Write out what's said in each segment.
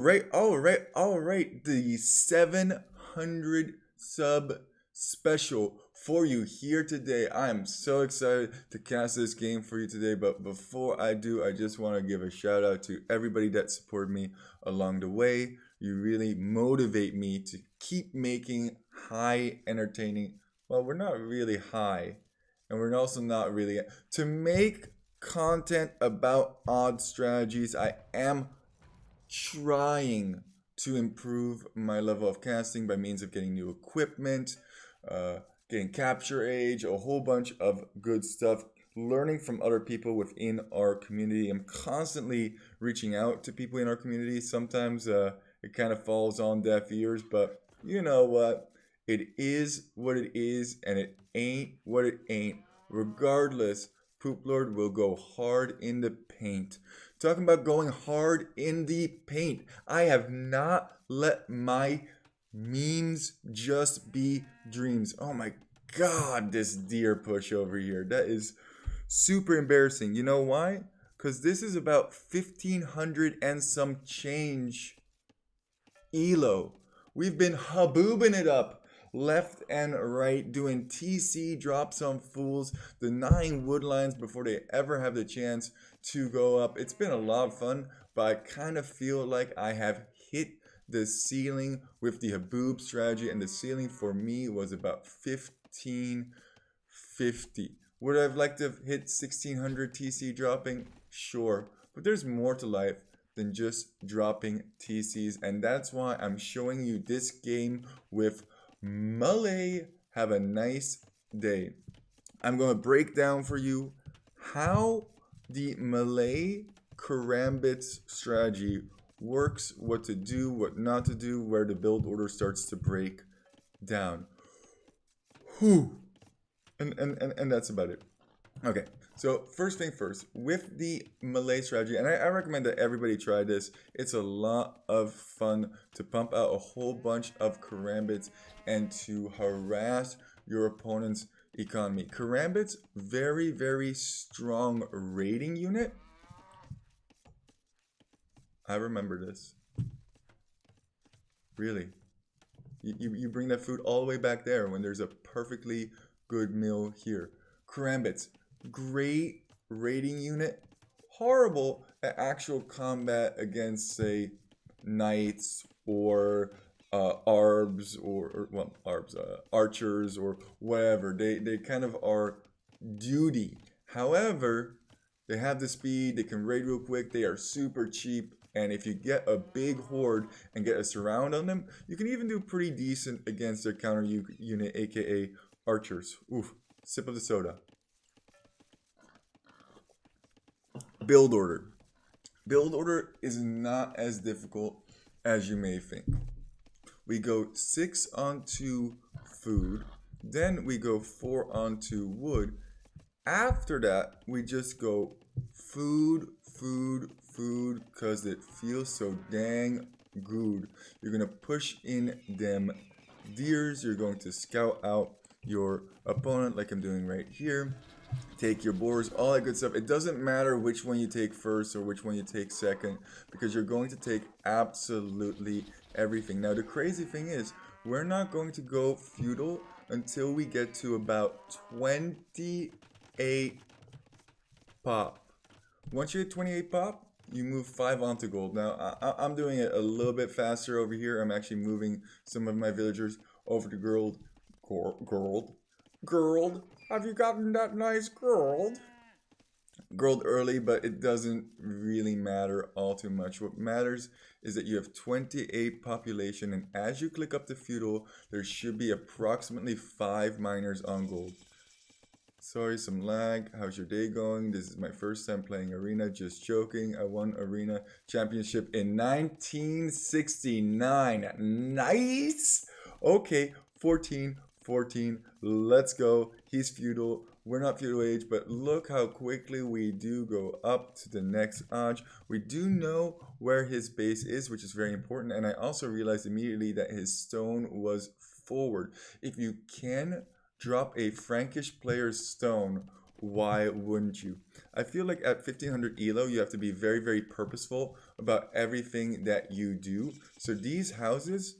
All right. The 700 sub special for you here today. I am so excited to cast this game for you today. But before I do, I just want to give a shout out to everybody that supported me along the way. You really motivate me to keep making high entertaining. Well, we're not really high, and we're also not really to make content about odd strategies. I am trying to improve my level of casting by means of getting new equipment, uh, getting capture age, a whole bunch of good stuff, learning from other people within our community. I'm constantly reaching out to people in our community. Sometimes it kind of falls on deaf ears, but you know what? It is what it is, and it ain't what it ain't. Regardless, Poop Lord will go hard in the paint. Talking about going hard in the paint. I have not let my memes just be dreams. Oh my god, this deer push over here. That is super embarrassing. You know why? Because this is about 1500 and some change elo. We've been haboobing it up left and right, doing TC drops on fools, denying woodlines before they ever have the chance to go up. It's been a lot of fun, but I kind of feel like I have hit the ceiling with the haboob strategy, and the ceiling for me was about 1550. Would I have liked to have hit 1600 TC dropping? Sure, but there's more to life than just dropping TCs, and that's why I'm showing you this game with Malay. Have a nice day. I'm going to break down for you how the Malay Karambits strategy works, what to do, what not to do, where the build order starts to break down. Whew. And that's about it. Okay, so first thing first, with the Malay strategy, and I recommend that everybody try this. It's a lot of fun to pump out a whole bunch of Karambits and to harass your opponent's economy. Karambits, very, very strong raiding unit. I remember this. Really. You bring that food all the way back there when there's a perfectly good meal here. Karambits, great raiding unit, horrible at actual combat against, say, knights or archers or whatever. They kind of are duty. However, they have the speed, they can raid real quick, they are super cheap, and if you get a big horde and get a surround on them, you can even do pretty decent against their counter unit, aka archers. Oof, sip of the soda. Build order. Build order is not as difficult as you may think. We go 6 onto food, then we go 4 onto wood. After that, we just go food, because it feels so dang good. You're going to push in them deers. You're going to scout out your opponent like I'm doing right here. Take your boars, all that good stuff. It doesn't matter which one you take first or which one you take second, because you're going to take absolutely everything. Now, the crazy thing is, we're not going to go feudal until we get to about 28 pop. Once you hit 28 pop, you move 5 onto gold. Now, I'm doing it a little bit faster over here. I'm actually moving some of my villagers over to gold. Gold? Have you gotten that nice gold? Gold early, but it doesn't really matter all too much. What matters is that you have 28 population, and as you click up to feudal, there should be approximately 5 miners on gold. Sorry, some lag. How's your day going? This is my first time playing Arena. Just joking. I won Arena Championship in 1969. Nice! Okay, 14. Let's go. He's feudal. We're not feudal age, but look how quickly we do go up to the next age. We do know where his base is, which is very important. And I also realized immediately that his stone was forward. If you can drop a Frankish player's stone why wouldn't you? I feel like at 1500 elo, you have to be very, very purposeful about everything that you do. So these houses,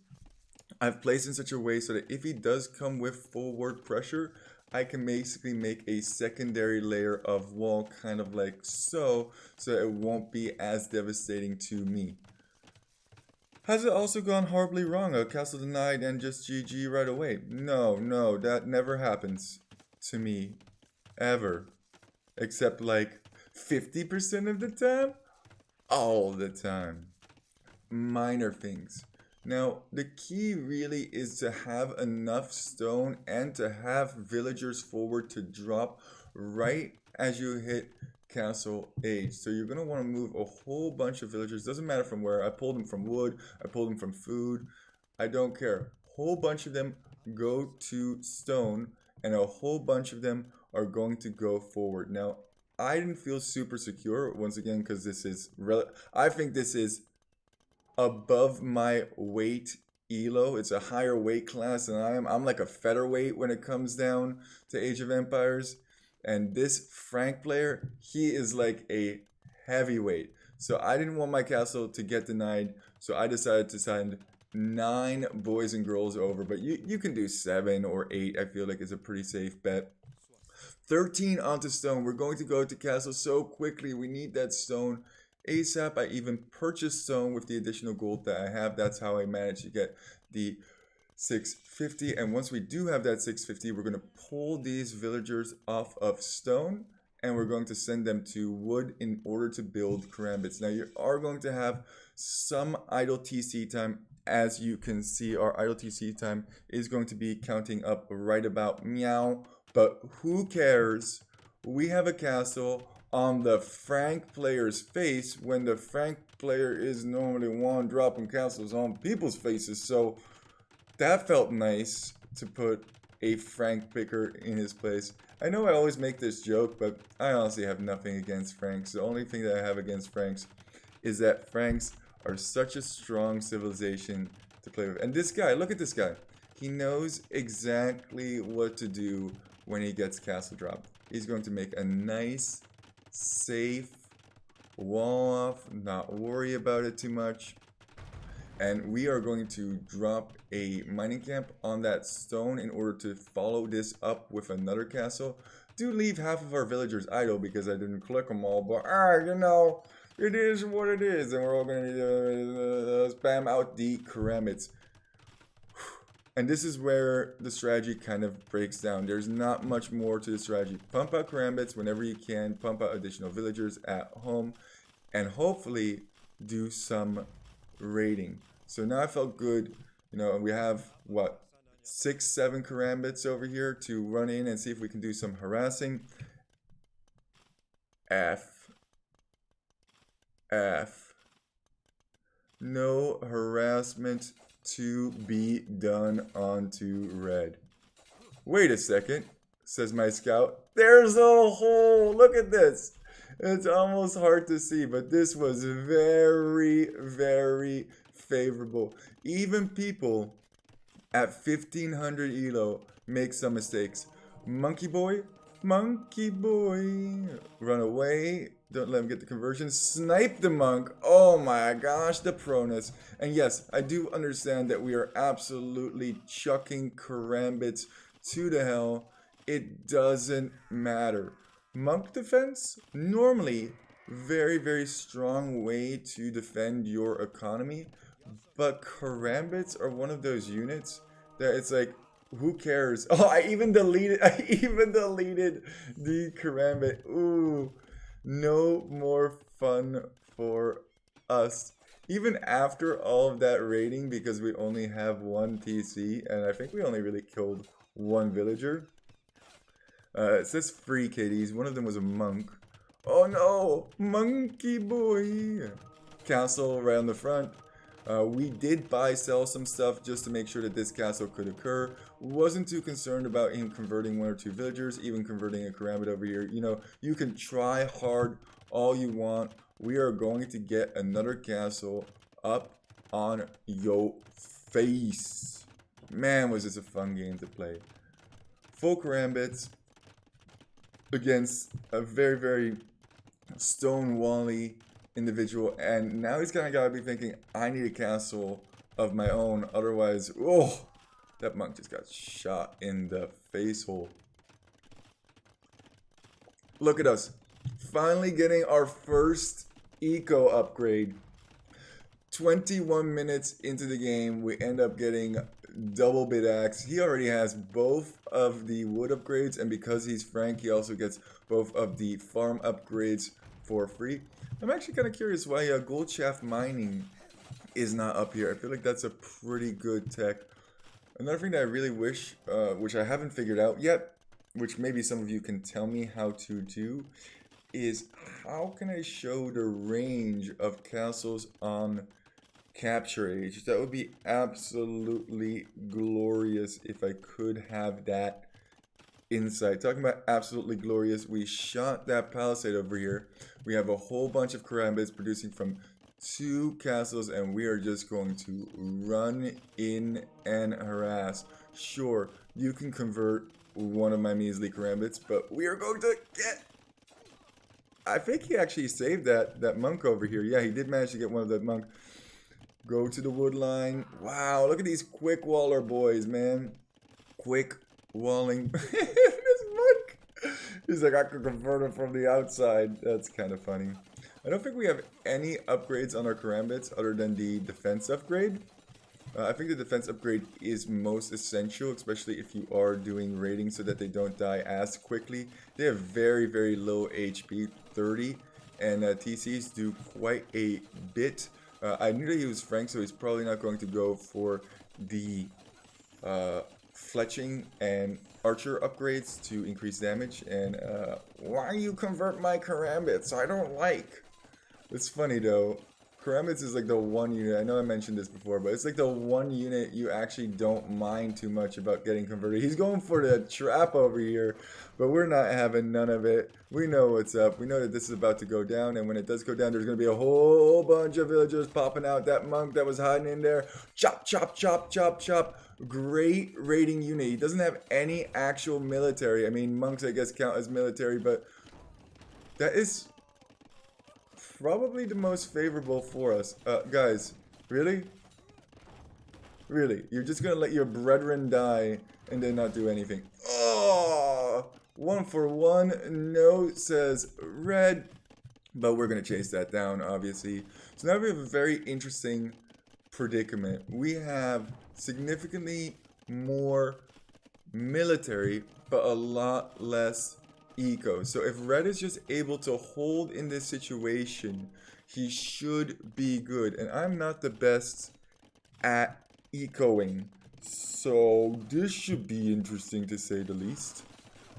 I've placed in such a way so that if he does come with forward pressure, I can basically make a secondary layer of wall, kind of like so, so it won't be as devastating to me. Has it also gone horribly wrong? A castle denied and just GG right away? No, no, that never happens to me. Ever. Except like 50% of the time? All the time. Minor things. Now, the key really is to have enough stone and to have villagers forward to drop right as you hit castle age. So you're going to want to move a whole bunch of villagers. Doesn't matter from where. I pulled them from wood. I pulled them from food. I don't care. Whole bunch of them go to stone and a whole bunch of them are going to go forward. Now, I didn't feel super secure once again because this is I think this is above my weight elo. It's a higher weight class than I am. I'm like a featherweight when it comes down to Age of Empires. And this Frank player, he is like a heavyweight. So I didn't want my castle to get denied. So I decided to send 9 boys and girls over. But you can do 7 or 8. I feel like it's a pretty safe bet. 13 onto stone. We're going to go to castle so quickly. We need that stone ASAP. I even purchased stone with the additional gold that I have. That's how I managed to get the 650. And once we do have that 650, we're going to pull these villagers off of stone and we're going to send them to wood in order to build Karambits. Now you are going to have some idle TC time. As you can see, our idle TC time is going to be counting up right about meow. But who cares? We have a castle on the Frank player's face when the Frank player is normally one dropping castles on people's faces. So that felt nice to put a Frank picker in his place. I know I always make this joke, but I honestly have nothing against Franks. The only thing that I have against Franks is that Franks are such a strong civilization to play with. And this guy, look at this guy. He knows exactly what to do when he gets castle dropped. He's going to make a nice, safe wall off, not worry about it too much. And we are going to drop a mining camp on that stone in order to follow this up with another castle. Do leave half of our villagers idle because I didn't collect them all, but you know, it is what it is. And we're all going to spam out the Karambits. And this is where the strategy kind of breaks down. There's not much more to the strategy. Pump out Karambits whenever you can. Pump out additional villagers at home. And hopefully do some raiding. So now I felt good. You know, we have, what, 6, 7 Karambits over here to run in and see if we can do some harassing. F. No harassment to be done onto red. Wait a second, says my scout. There's a hole. Look at this. It's almost hard to see, but this was very, very favorable. Even people at 1500 elo make some mistakes. Monkey boy, run away. Don't let him get the conversion. Snipe the monk. Oh my gosh, the proness. And yes, I do understand that we are absolutely chucking Karambits to the hell. It doesn't matter. Monk defense, normally very, very strong way to defend your economy. But Karambits are one of those units that it's like, who cares? Oh, I even deleted the Karambit. Ooh. No more fun for us. Even after all of that raiding, because we only have 1 TC, and I think we only really killed 1 villager. It says free KDs. One of them was a monk. Oh no! Monkey boy! Castle right on the front. We did sell some stuff just to make sure that this castle could occur. Wasn't too concerned about him converting 1 or 2 villagers, even converting a Karambit over here. You know, you can try hard all you want. We are going to get another castle up on your face. Man, was this a fun game to play. Full Karambits. against a very, very stone-wally individual, and now he's kind of got to be thinking, I need a castle of my own, otherwise, oh, that monk just got shot in the face hole. Look at us, finally getting our first eco upgrade. 21 minutes into the game, we end up getting double bit axe. He already has both of the wood upgrades, and because he's Frank, he also gets both of the farm upgrades for free. I'm actually kind of curious why gold shaft mining is not up here. I feel like that's a pretty good tech. Another thing that I really wish, which I haven't figured out yet, which maybe some of you can tell me how to do, is how can I show the range of castles on capture age? That would be absolutely glorious if I could have that insight. Talking about absolutely glorious, we shot that palisade over here. We have a whole bunch of Karambits producing from 2 castles, and we are just going to run in and harass. Sure, you can convert one of my measly Karambits, but we are going to get... I think he actually saved that monk over here. Yeah, he did manage to get one of the monk. Go to the wood line. Wow, look at these quick waller boys, man. Quick walling. This monk. He's like, I could convert him from the outside. That's kind of funny. I don't think we have any upgrades on our Karambits other than the defense upgrade. I think the defense upgrade is most essential, especially if you are doing raiding so that they don't die as quickly. They have very, very low HP, 30, and TCs do quite a bit. I knew that he was Frank, so he's probably not going to go for the fletching and archer upgrades to increase damage. And why you convert my Karambits? I don't like. It's funny though. Karambits is like the one unit, I know I mentioned this before, but it's like the one unit you actually don't mind too much about getting converted. He's going for the trap over here, but we're not having none of it. We know what's up. We know that this is about to go down, and when it does go down, there's going to be a whole bunch of villagers popping out. That monk that was hiding in there, chop, chop, chop, chop, chop. Great raiding unit. He doesn't have any actual military. I mean, monks, I guess, count as military, but that is probably the most favorable for us. Guys, really? Really? You're just gonna let your brethren die and then not do anything? Oh! 1 for 1. No, says red. But we're gonna chase that down, obviously. So now we have a very interesting predicament. We have significantly more military, but a lot less eco. So if red is just able to hold in this situation, he should be good. And I'm not the best at ecoing, so this should be interesting to say the least.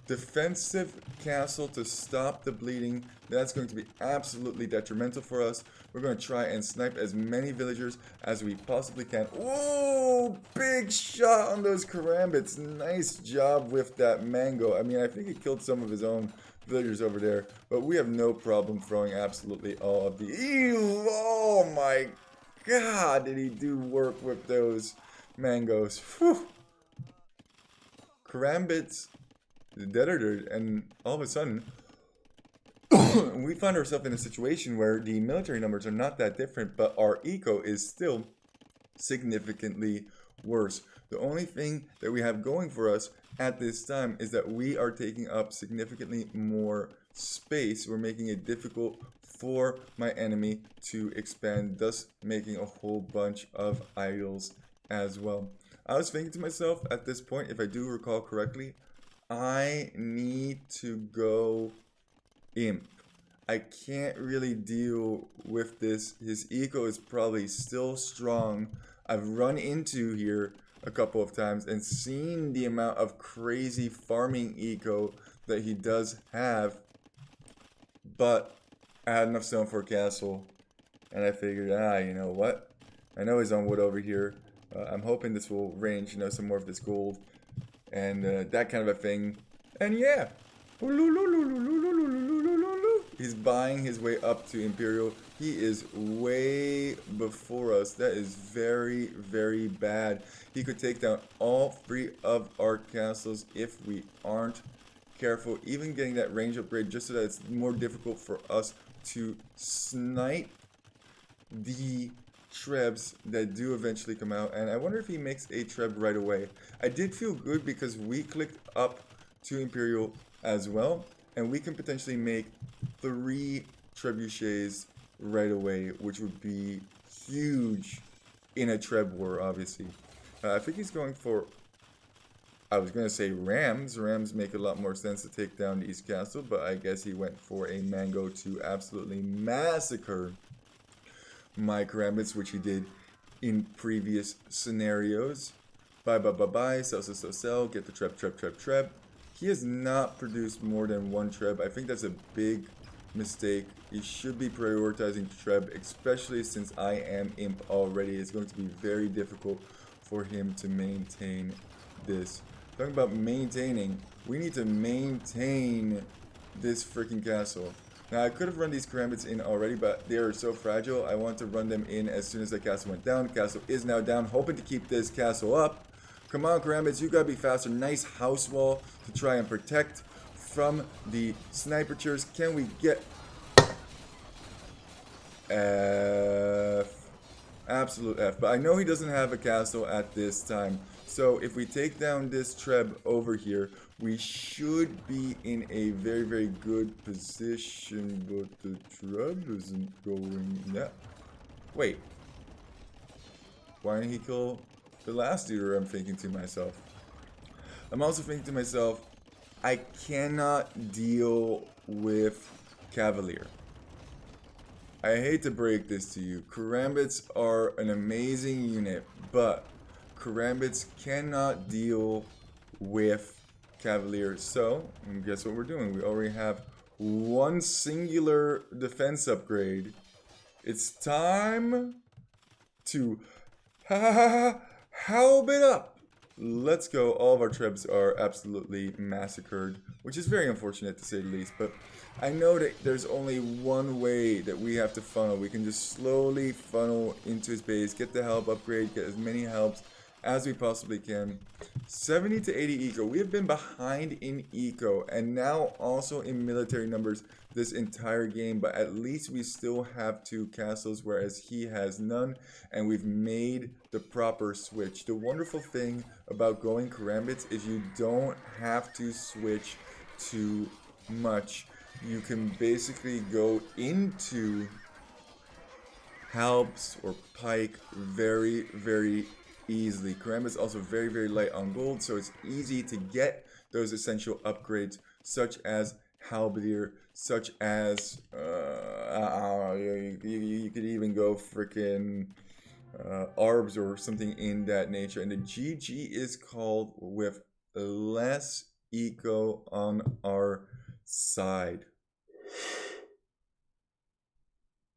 Defensive castle to stop the bleeding. That's going to be absolutely detrimental for us. We're going to try and snipe as many villagers as we possibly can. Ooh, big shot on those Karambits. Nice job with that mango. I mean, I think he killed some of his own villagers over there, but we have no problem throwing absolutely all of the... Ew, oh my god, did he do work with those mangoes. Whew. Karambits dead or dirt, and all of a sudden we find ourselves in a situation where the military numbers are not that different, but our eco is still significantly worse. The only thing that we have going for us at this time is that we are taking up significantly more space. We're making it difficult for my enemy to expand, thus making a whole bunch of idols as well. I was thinking to myself at this point, if I do recall correctly, I need to go imp. I can't really deal with this. His eco is probably still strong. I've run into here a couple of times and seen the amount of crazy farming eco that he does have. But I had enough stone for a castle, and I figured, you know what? I know he's on wood over here. I'm hoping this will range, some more of this gold. And that kind of a thing. And yeah, he's buying his way up to Imperial. He is way before us. That is very, very bad. He could take down all 3 of our castles if we aren't careful, even getting that range upgrade just so that it's more difficult for us to snipe the trebs that do eventually come out. And I wonder if he makes a treb right away. I did feel good because we clicked up to Imperial as well, and we can potentially make 3 trebuchets right away, which would be huge in a treb war, obviously. I think he's going for, I was going to say rams. Rams make a lot more sense to take down the East Castle, but I guess he went for a mango to absolutely massacre my Karambits, which he did in previous scenarios. Bye, sell, get the treb. He has not produced more than 1 treb. I think that's a big mistake. He should be prioritizing treb, especially since I am imp already. It's going to be very difficult for him to maintain this. Talking about maintaining, we need to maintain this freaking castle. Now, I could have run these Karambits in already, but they are so fragile. I want to run them in as soon as the castle went down. Castle is now down, hoping to keep this castle up. Come on, Karambits, you gotta be faster. Nice house wall to try and protect from the snipertures. Can we get F? Absolute F. But I know he doesn't have a castle at this time. So if we take down this treb over here, we should be in a very, very good position. But the treb isn't going yet. Wait. Why didn't he kill the last leader? I'm thinking to myself. I'm also thinking to myself, I cannot deal with Cavalier. I hate to break this to you. Karambits are an amazing unit, but Karambits cannot deal with Cavalier. So, guess what we're doing? We already have 1 singular defense upgrade. It's time to halb it up. Let's go. All of our trebs are absolutely massacred, which is very unfortunate to say the least, but I know that there's only one way that we have to funnel. We can just slowly funnel into his base, get the help upgrade, get as many helps as we possibly can. 70 to 80 eco. We have been behind in eco and now also in military numbers this entire game, but at least we still have 2 castles, whereas he has none, and we've made the proper switch. The wonderful thing about going Karambits is you don't have to switch too much. You can basically go into Halbs or Pike very, very easily. Karambit is also very, very light on gold, so it's easy to get those essential upgrades, such as Halberdier, such as you could even go freaking Arbs or something in that nature. And the GG is called with less eco on our side.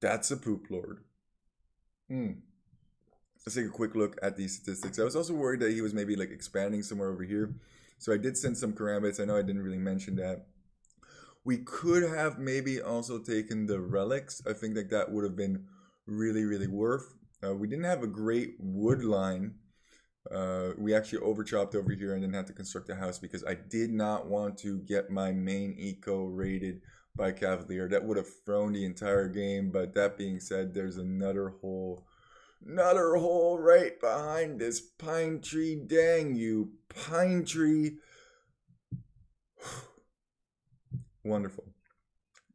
That's a poop lord. Let's take a quick look at these statistics. I was also worried that he was maybe like expanding somewhere over here. So I did send some Karambits. I know I didn't really mention that. We could have maybe also taken the relics. I think like that would have been really, really worth. We didn't have a great wood line. We actually overchopped over here and then had to construct a house because I did not want to get my main eco raided by Cavalier. That would have thrown the entire game. But that being said, there's another hole right behind this pine tree. Dang you, pine tree. Wonderful.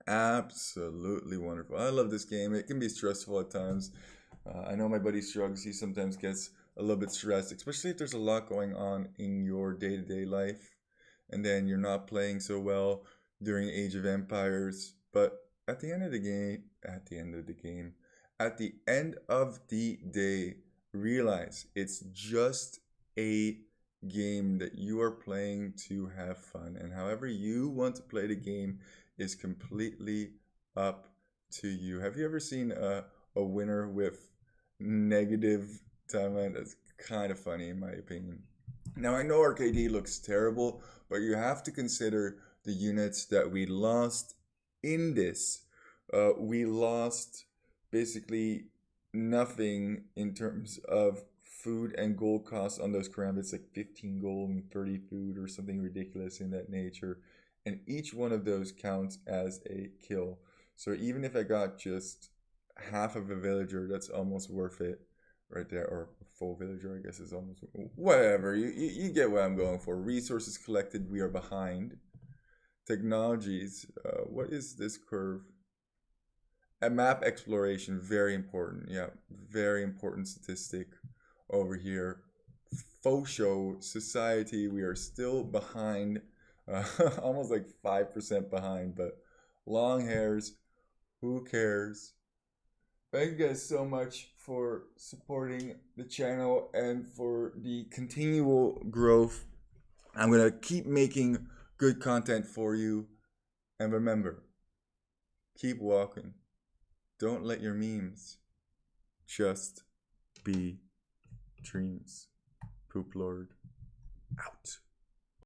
Absolutely wonderful. I love this game. It can be stressful at times. I know my buddy Shrugs, he sometimes gets a little bit stressed, especially if there's a lot going on in your day-to-day life. And then you're not playing so well during Age of Empires. But at the end of the day, realize it's just a game that you are playing to have fun, and however you want to play the game is completely up to you. Have you ever seen a winner with negative timeline? That's kind of funny in my opinion. Now I know our KD looks terrible, but you have to consider the units that we lost in this. We lost basically nothing in terms of food and gold costs on those Karambits, like 15 gold and 30 food or something ridiculous in that nature. and each one of those counts as a kill. So even if I got just half of a villager, that's almost worth it right there. Or a full villager, I guess, is almost whatever. You get what I'm going for. Resources collected, we are behind. Technologies, what is this curve? A map exploration, very important. Yeah, very important statistic over here. Fosho society, we are still behind, almost like 5% behind, but long hairs, who cares? Thank you guys so much for supporting the channel and for the continual growth. I'm gonna keep making good content for you, and remember, keep walking. Don't let your memes just be dreams. Poop Lord out.